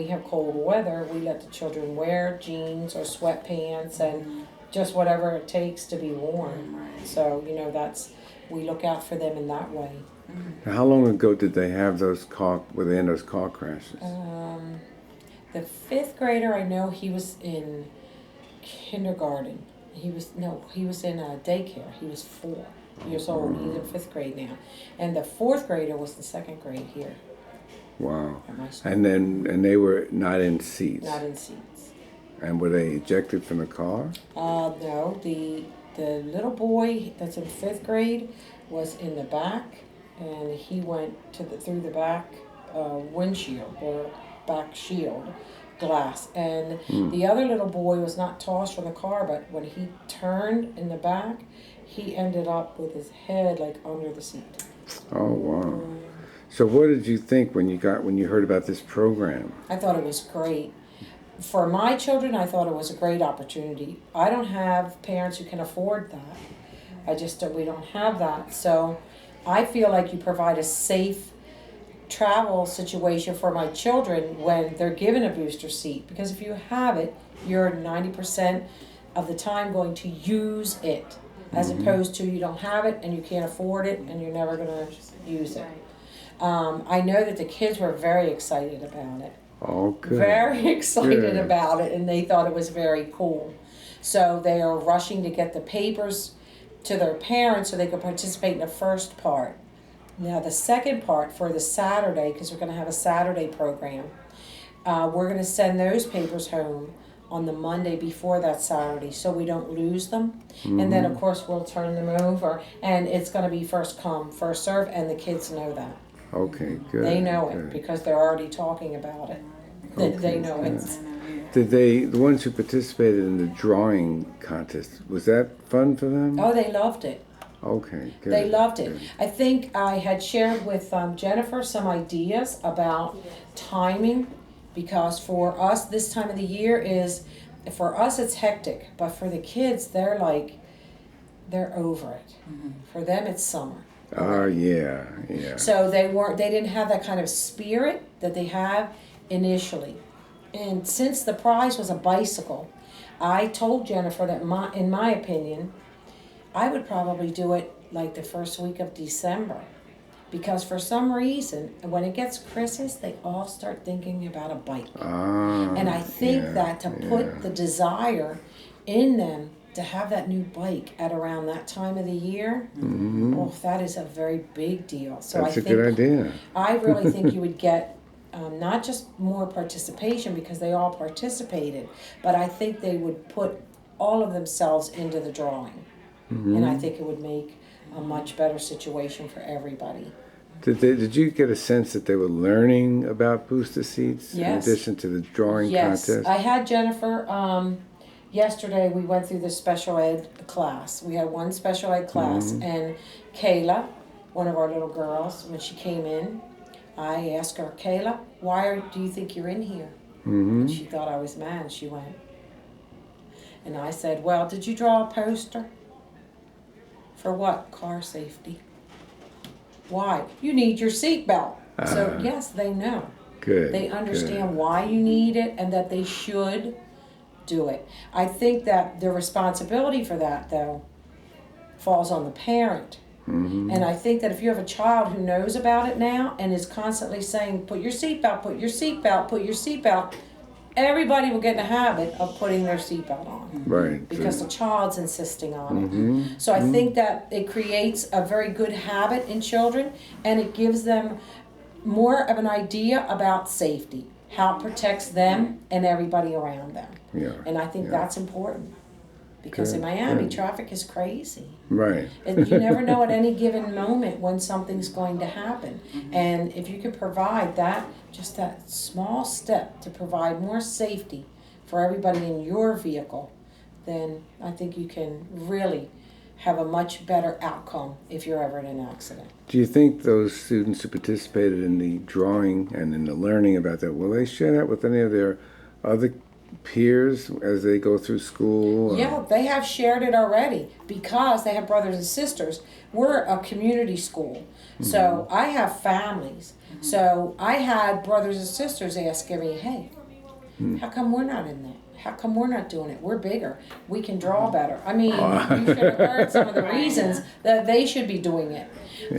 we have cold weather, we let the children wear jeans or sweatpants and just whatever it takes to be warm. Right. So, we look out for them in that way. Now, how long ago did they have were they in those car crashes? The fifth grader, I know he was in kindergarten. He was in daycare. He was 4 years old. He's in fifth grade now. And the fourth grader was in second grade here. Wow. At my school. And they were not in seats? Not in seats. And were they ejected from the car? No. The little boy that's in fifth grade was in the back, and he went through the back windshield or back shield glass. And the other little boy was not tossed from the car, but when he turned in the back, he ended up with his head like under the seat. Oh wow! So what did you think when you heard about this program? I thought it was great. For my children, I thought it was a great opportunity. I don't have parents who can afford that. We don't have that. So I feel like you provide a safe travel situation for my children when they're given a booster seat. Because if you have it, you're 90% of the time going to use it, as opposed to you don't have it and you can't afford it and you're never going to use it. I know that the kids were very excited about it. Oh, good. Very excited Good. about it, and they thought it was very cool. So they are rushing to get the papers to their parents so they can participate in the first part. Now the second part for the Saturday, because we're going to have a Saturday program, we're going to send those papers home on the Monday before that Saturday so we don't lose them. And then of course we'll turn them over, and it's going to be first come, first serve, and the kids know that. Okay, good. They know good. it because they're already talking about it. They know it. Did the ones who participated in the drawing contest, was that fun for them? Oh, they loved it. Okay, good. They loved it. Good. I think I had shared with Jennifer some ideas about timing, because for us this time of the year for us it's hectic, but for the kids they're over it. For them it's summer. Oh, yeah. So they didn't have that kind of spirit that they have initially. And since the prize was a bicycle, I told Jennifer that in my opinion, I would probably do it like the first week of December. Because for some reason, when it gets Christmas, they all start thinking about a bike. And I think that to put the desire in them to have that new bike at around that time of the year, that is a very big deal. So That's a good idea. I really think you would get not just more participation because they all participated, but I think they would put all of themselves into the drawing. And I think it would make a much better situation for everybody. Did you get a sense that they were learning about booster seats in Yes. addition to the drawing Yes, contest? I had Jennifer. Yesterday we went through the special ed class. We had one special ed class, and Kayla, one of our little girls, when she came in, I asked her, Kayla, do you think you're in here? And she thought I was mad. She went. And I said, well, did you draw a poster? For what? Car safety. Why? You need your seatbelt. So yes, they know. Good. They understand why you need it and that they should do it. I think that the responsibility for that, though, falls on the parent. And I think that if you have a child who knows about it now and is constantly saying, put your seatbelt, put your seatbelt, put your seatbelt, everybody will get in a habit of putting their seatbelt on. Right. Because the child's insisting on it. So I think that it creates a very good habit in children, and it gives them more of an idea about safety, how it protects them and everybody around them. Yeah. And I think that's important. Because in Miami, traffic is crazy. Right. And you never know at any given moment when something's going to happen. And if you could provide just that small step to provide more safety for everybody in your vehicle, then I think you can really have a much better outcome if you're ever in an accident. Do you think those students who participated in the drawing and in the learning about that, will they share that with any of their other peers as they go through school? Yeah, they have shared it already because they have brothers and sisters. We're a community school, so I have families. So I had brothers and sisters asking me, hey, how come we're not in that? How come we're not doing it? We're bigger. We can draw better. I mean, you should have heard some of the reasons that they should be doing it.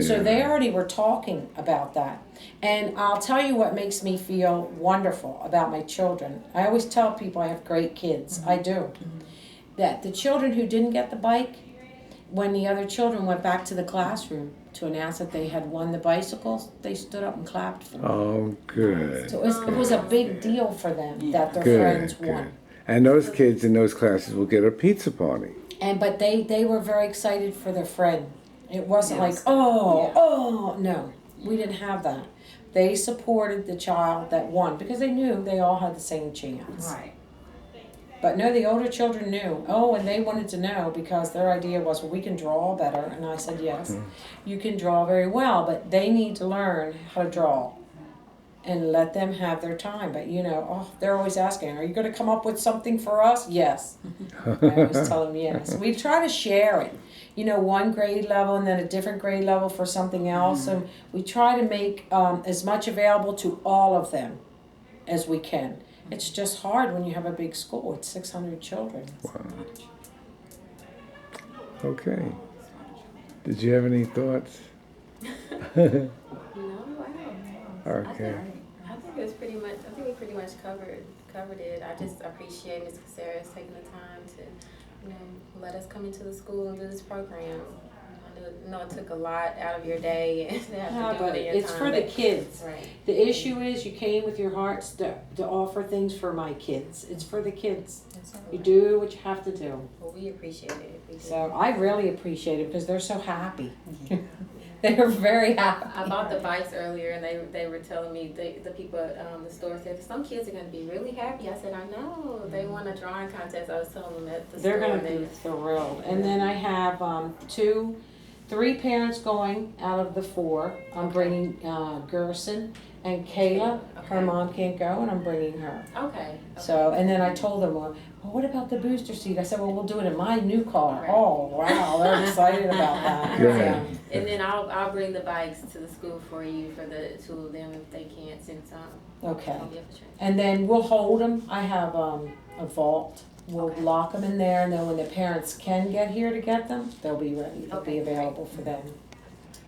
So they already were talking about that. And I'll tell you what makes me feel wonderful about my children. I always tell people I have great kids. I do. That the children who didn't get the bike, when the other children went back to the classroom to announce that they had won the bicycles, they stood up and clapped for them. Oh, good. So it was a big deal for them that their Good, friends good. won. And those kids in those classes will get a pizza party. But they were very excited for their friend. It wasn't like, no, we didn't have that. They supported the child that won because they knew they all had the same chance. Right. But no, the older children knew. Oh, and they wanted to know because their idea was, well, we can draw better. And I said, yes, you can draw very well, but they need to learn how to draw and let them have their time. But, they're always asking, are you going to come up with something for us? Yes. I always tell them yes. We try to share it. One grade level and then a different grade level for something else. And we try to make as much available to all of them as we can. It's just hard when you have a big school. It's 600 children. Wow. Okay. Did you have any thoughts? No, wow. Okay. I think it was pretty much. I think we pretty much covered it. I just appreciate Ms. Caceres taking the time to, let us come into the school and do this program. I know it took a lot out of your day and to have to do it in your it's time, for the kids. Right. The issue is you came with your hearts to offer things for my kids. It's for the kids. That's all You right. do what you have to do. Well, we appreciate it. We do. So I really appreciate it because they're so happy. They're very happy. I bought the bikes earlier, and they were telling me the people at the store said some kids are going to be really happy. I said, I know. They won a drawing contest. I was telling them at the They're store. going to be thrilled. And then I have 3 parents going out of the 4. I'm bringing Gerson and Kayla. Her Okay. mom can't go, and I'm bringing her. Okay. So, and then I told them, well, what about the booster seat? I said, well, we'll do it in my new car. Right. Oh, wow, they're excited about that. Good. Yeah. And then I'll bring the bikes to the school for you for the 2 of them if they can't since Okay. I'll be up to train. And then we'll hold them. I have a vault. We'll lock them in there, and then when the parents can get here to get them, they'll be ready. They'll be Okay, great. available for them.